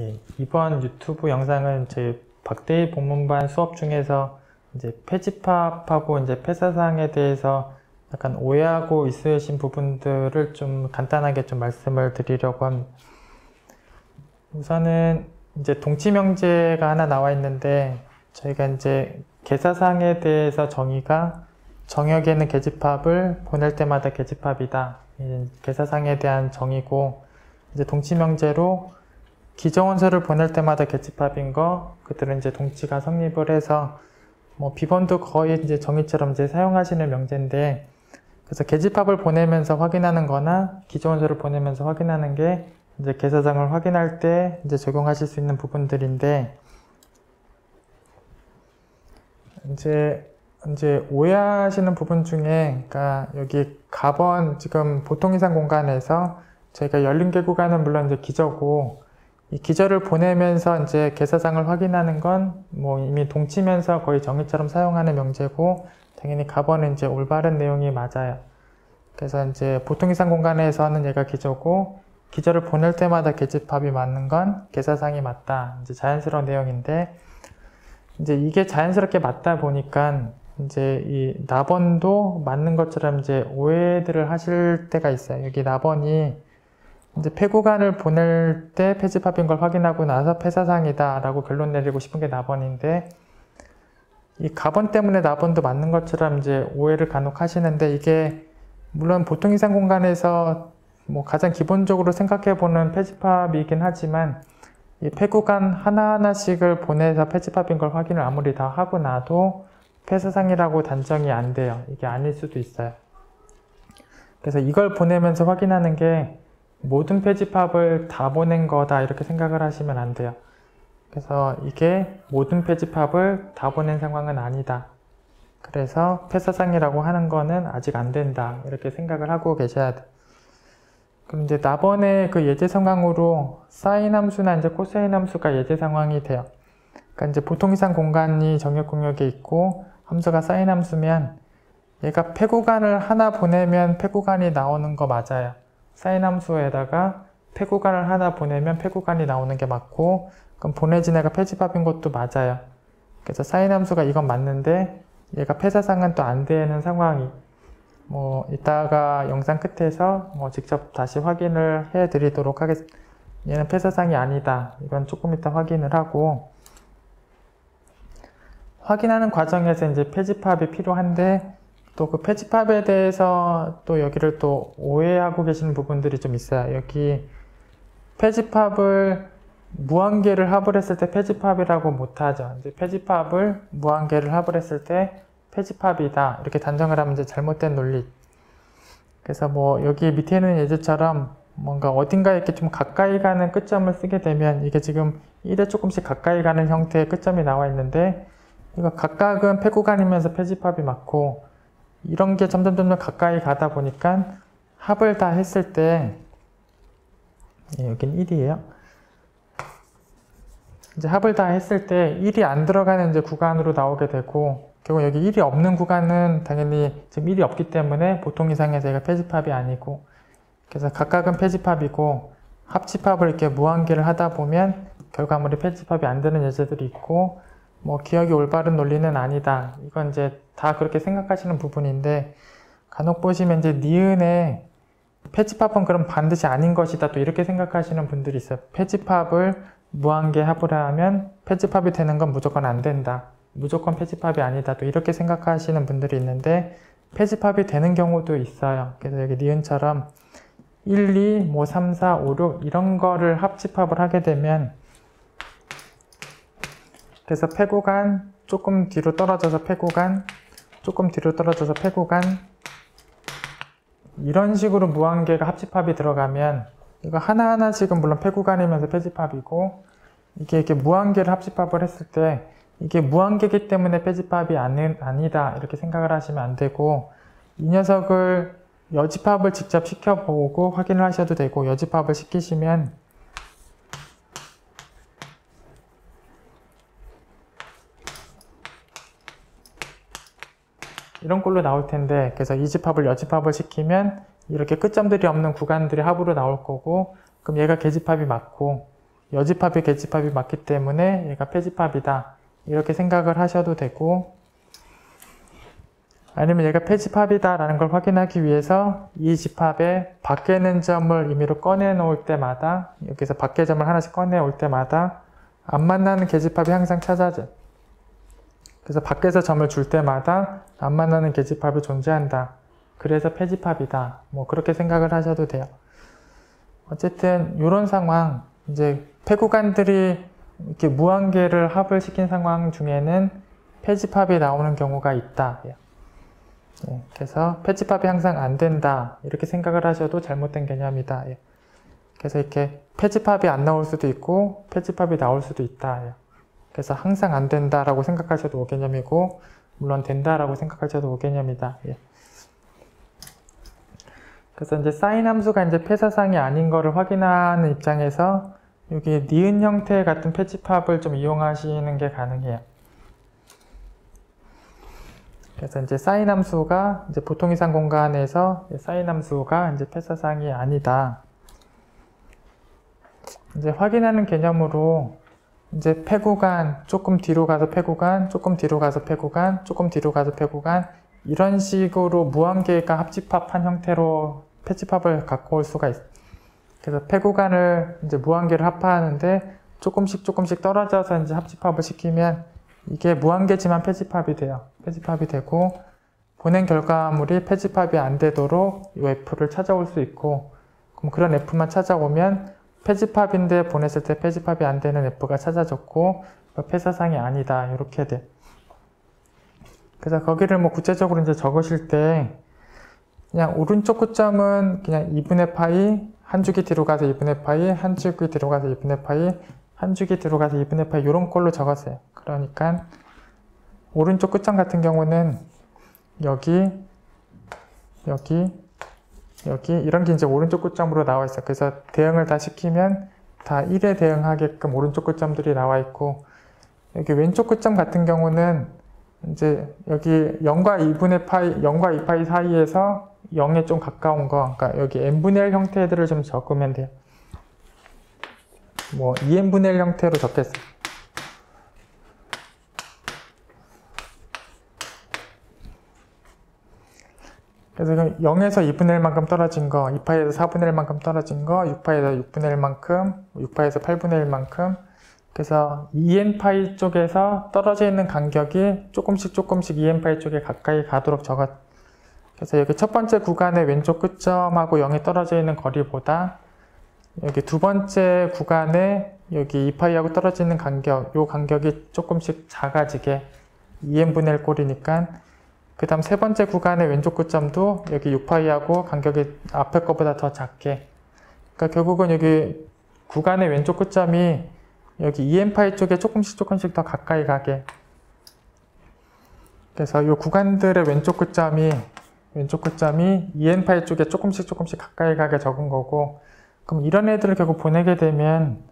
예, 이번 유튜브 영상은 저희 박대희 본문반 수업 중에서 이제 폐집합하고 이제 폐사상에 대해서 약간 오해하고 있으신 부분들을 좀 간단하게 좀 말씀을 드리려고 합니다. 우선은 이제 동치명제가 하나 나와 있는데 저희가 이제 계사상에 대해서 정의가 정역에는 계집합을 보낼 때마다 계집합이다. 계사상에 대한 정의고 이제 동치명제로 기정원소를 보낼 때마다 계집합인 거, 그들은 이제 동치가 성립을 해서 뭐 비번도 거의 이제 정의처럼 이제 사용하시는 명제인데, 그래서 계집합을 보내면서 확인하는 거나 기정원소를 보내면서 확인하는 게 이제 계사상을 확인할 때 이제 적용하실 수 있는 부분들인데, 이제 오해하시는 부분 중에, 그러니까 여기 가번 지금 보통 이상 공간에서 저희가 열린 개 구간은 물론 이제 기저고, 이 기저를 보내면서 이제 계사상을 확인하는 건 뭐 이미 동치면서 거의 정의처럼 사용하는 명제고, 당연히 가번은 이제 올바른 내용이 맞아요. 그래서 이제 보통 이상 공간에서는 얘가 기저고, 기저를 보낼 때마다 계집합이 맞는 건 계사상이 맞다. 이제 자연스러운 내용인데, 이제 이게 자연스럽게 맞다 보니까 이제 이 나번도 맞는 것처럼 이제 오해들을 하실 때가 있어요. 여기 나번이 이제 폐구간을 보낼 때 폐집합인 걸 확인하고 나서 폐사상이다 라고 결론 내리고 싶은 게 나번인데, 이 가번 때문에 나번도 맞는 것처럼 이제 오해를 간혹 하시는데, 이게 물론 보통 이상 공간에서 뭐 가장 기본적으로 생각해보는 폐집합이긴 하지만, 이 폐구간 하나하나씩을 보내서 폐집합인 걸 확인을 아무리 다 하고 나도 폐사상이라고 단정이 안 돼요. 이게 아닐 수도 있어요. 그래서 이걸 보내면서 확인하는 게 모든 폐집합을 다 보낸 거다 이렇게 생각을 하시면 안 돼요. 그래서 이게 모든 폐집합을 다 보낸 상황은 아니다. 그래서 폐사상이라고 하는 거는 아직 안 된다 이렇게 생각을 하고 계셔야 돼요. 그럼 이제 나번의 그 예제 상황으로 사인 함수나 이제 코사인 함수가 예제 상황이 돼요. 그러니까 이제 보통 이상 공간이 정역 공역에 있고 함수가 사인 함수면 얘가 폐구간을 하나 보내면 폐구간이 나오는 거 맞아요. 사인 함수에다가 폐구간을 하나 보내면 폐구간이 나오는 게 맞고, 그럼 보내진 애가 폐집합인 것도 맞아요. 그래서 사인 함수가 이건 맞는데 얘가 폐사상은 또 안 되는 상황이, 뭐 이따가 영상 끝에서 뭐 직접 다시 확인을 해 드리도록 하겠습니다. 얘는 폐사상이 아니다. 이건 조금 이따 확인을 하고, 확인하는 과정에서 이제 폐집합이 필요한데, 또 그 폐집합에 대해서 또 여기를 또 오해하고 계시는 부분들이 좀 있어요. 여기 폐집합을 무한계를 합을 했을 때 폐집합이라고 못하죠. 이제 폐집합을 무한계를 합을 했을 때 폐집합이다 이렇게 단정을 하면 이제 잘못된 논리. 그래서 뭐 여기 밑에 있는 예제처럼 뭔가 어딘가에 이렇게 좀 가까이 가는 끝점을 쓰게 되면, 이게 지금 1에 조금씩 가까이 가는 형태의 끝점이 나와 있는데, 이거 각각은 폐구간이면서 폐집합이 맞고, 이런 게 점점 가까이 가다 보니까 합을 다 했을 때, 여긴 1이에요. 이제 합을 다 했을 때 1이 안 들어가는 이제 구간으로 나오게 되고, 결국 여기 1이 없는 구간은 당연히 지금 1이 없기 때문에 보통 이상에서 얘가 폐집합이 아니고, 그래서 각각은 폐집합이고, 합집합을 이렇게 무한계를 하다 보면 결과물이 폐집합이 안 되는 예제들이 있고, 뭐 기억이 올바른 논리는 아니다. 이건 이제 다 그렇게 생각하시는 부분인데, 간혹 보시면 이제 니은에 폐집합은 그럼 반드시 아닌 것이다 또 이렇게 생각하시는 분들이 있어요. 폐집합을 무한계 합을 하면 폐집합이 되는 건 무조건 안 된다. 무조건 폐집합이 아니다. 또 이렇게 생각하시는 분들이 있는데, 폐집합이 되는 경우도 있어요. 그래서 여기 니은처럼 1, 2, 뭐 3, 4, 5, 6 이런 거를 합집합을 하게 되면, 그래서 폐구간, 조금 뒤로 떨어져서 폐구간, 조금 뒤로 떨어져서 폐구간, 이런 식으로 무한계가 합집합이 들어가면, 이거 하나하나씩은 물론 폐구간이면서 폐집합이고, 이게 이렇게 무한계를 합집합을 했을 때, 이게 무한계이기 때문에 폐집합이 아니다 이렇게 생각을 하시면 안 되고, 이 녀석을 여집합을 직접 시켜보고 확인을 하셔도 되고, 여집합을 시키시면 이런 꼴로 나올 텐데, 그래서 이집합을 여집합을 시키면 이렇게 끝점들이 없는 구간들이 합으로 나올 거고, 그럼 얘가 계집합이 맞고, 여집합이 계집합이 맞기 때문에 얘가 폐집합이다. 이렇게 생각을 하셔도 되고, 아니면 얘가 폐집합이다 라는 걸 확인하기 위해서 이 집합의 밖에 있는 점을 임의로 꺼내 놓을 때마다, 여기서 밖에 점을 하나씩 꺼내 올 때마다 안 만나는 계집합이 항상 찾아져. 그래서 밖에서 점을 줄 때마다 안 만나는 계집합이 존재한다. 그래서 폐집합이다. 뭐 그렇게 생각을 하셔도 돼요. 어쨌든 이런 상황, 이제 폐구간들이 이렇게 무한계를 합을 시킨 상황 중에는 폐집합이 나오는 경우가 있다. 예, 그래서 폐집합이 항상 안 된다. 이렇게 생각을 하셔도 잘못된 개념이다. 예. 그래서 이렇게 폐집합이 안 나올 수도 있고 폐집합이 나올 수도 있다. 예. 그래서 항상 안 된다라고 생각하셔도 오개념이고, 물론 된다라고 생각하셔도 오개념이다. 예. 그래서 이제 사인 함수가 이제 폐사상이 아닌 거를 확인하는 입장에서 여기 니은 형태 같은 폐집합을 좀 이용하시는 게 가능해요. 그래서 이제 사인 함수가 이제 보통 이상 공간에서 사인 함수가 이제 폐사상이 아니다. 이제 확인하는 개념으로 이제 폐구간, 조금 뒤로 가서 폐구간, 조금 뒤로 가서 폐구간, 조금 뒤로 가서 폐구간, 이런 식으로 무한계가 합집합한 형태로 폐집합을 갖고 올 수가 있어요. 그래서 폐구간을 이제 무한계를 합하는데 조금씩 떨어져서 이제 합집합을 시키면 이게 무한계지만 폐집합이 돼요. 폐집합이 되고, 보낸 결과물이 폐집합이 안 되도록 이 F를 찾아올 수 있고, 그럼 그런 F만 찾아오면 폐집합인데 보냈을 때 폐집합이 안 되는 F가 찾아졌고 폐사상이 아니다. 이렇게 돼. 그래서 거기를 뭐 구체적으로 이제 적으실 때 그냥 오른쪽 끝점은 그냥 2분의 파이, 한 주기 뒤로 가서 2분의 파이, 한 주기 뒤로 가서 2분의 파이, 한 주기 뒤로 가서 2분의 파이 이런 걸로 적었어요. 그러니까 오른쪽 끝점 같은 경우는 여기 이런 게 이제 오른쪽 끝점으로 나와 있어요. 그래서 대응을 다 시키면 다 1에 대응하게끔 오른쪽 끝점들이 나와 있고, 여기 왼쪽 끝점 같은 경우는 이제 여기 0과 2분의 파이, 0과 2파이 사이에서 0에 좀 가까운 거, 그러니까 여기 n분의 1 형태들을 좀 적으면 돼요. 뭐 2n분의 1 형태로 적겠어요. 그래서 0에서 2분의 1만큼 떨어진 거, 2파에서 4분의 1만큼 떨어진 거, 6파에서 6분의 1만큼, 6파에서 8분의 1만큼, 그래서 2n파이 쪽에서 떨어져 있는 간격이 조금씩 2n파이 쪽에 가까이 가도록 적었. 그래서 여기 첫 번째 구간의 왼쪽 끝점하고 0이 떨어져 있는 거리보다 여기 두 번째 구간에 여기 2파이하고 떨어져 있는 간격, 요 간격이 조금씩 작아지게 2n분의 1 꼴이니까, 그 다음 세 번째 구간의 왼쪽 끝점도 여기 6파이하고 간격이 앞에 거보다 더 작게. 그러니까 결국은 여기 구간의 왼쪽 끝점이 여기 2n파이 쪽에 조금씩 더 가까이 가게. 그래서 이 구간들의 왼쪽 끝점이 2n파이 쪽에 조금씩 가까이 가게 적은 거고, 그럼 이런 애들을 결국 보내게 되면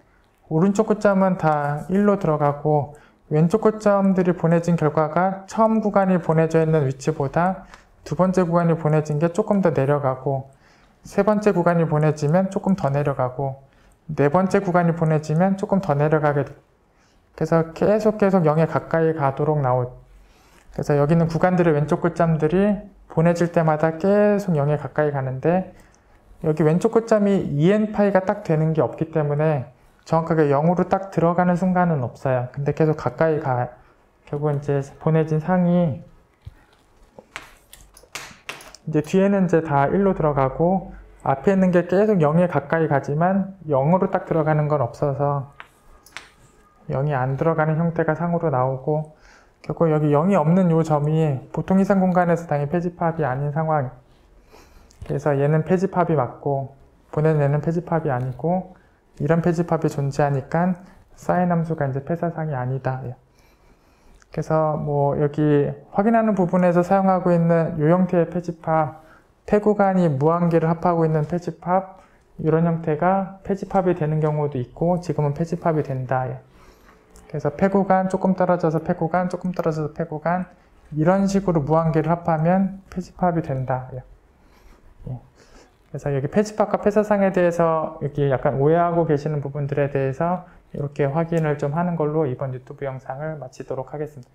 오른쪽 끝점은 다 1로 들어가고, 왼쪽 끝점들이 보내진 결과가 처음 구간이 보내져 있는 위치보다 두 번째 구간이 보내진 게 조금 더 내려가고, 세 번째 구간이 보내지면 조금 더 내려가고, 네 번째 구간이 보내지면 조금 더 내려가게 돼. 그래서 계속 0에 가까이 가도록 나올. 그래서 여기 있는 구간들의 왼쪽 끝점들이 보내질 때마다 계속 0에 가까이 가는데, 여기 왼쪽 끝점이 2n파이가 딱 되는 게 없기 때문에 정확하게 0으로 딱 들어가는 순간은 없어요. 근데 계속 가까이 가. 결국 이제 보내진 상이 이제 뒤에는 이제 다 1로 들어가고, 앞에 있는 게 계속 0에 가까이 가지만 0으로 딱 들어가는 건 없어서 0이 안 들어가는 형태가 상으로 나오고, 결국 여기 0이 없는 이 점이 보통 이상 공간에서 당연히 폐집합이 아닌 상황. 그래서 얘는 폐집합이 맞고 보낸 얘는 폐집합이 아니고, 이런 폐집합이 존재하니까 사인 함수가 이제 폐사상이 아니다. 그래서 뭐 여기 확인하는 부분에서 사용하고 있는 이 형태의 폐집합, 폐구간이 무한계를 합하고 있는 폐집합, 이런 형태가 폐집합이 되는 경우도 있고 지금은 폐집합이 된다. 그래서 폐구간 조금 떨어져서 폐구간 조금 떨어져서 폐구간, 이런 식으로 무한계를 합하면 폐집합이 된다. 그래서 여기 페이지박과 폐사상에 대해서 여기 약간 오해하고 계시는 부분들에 대해서 이렇게 확인을 좀 하는 걸로 이번 유튜브 영상을 마치도록 하겠습니다.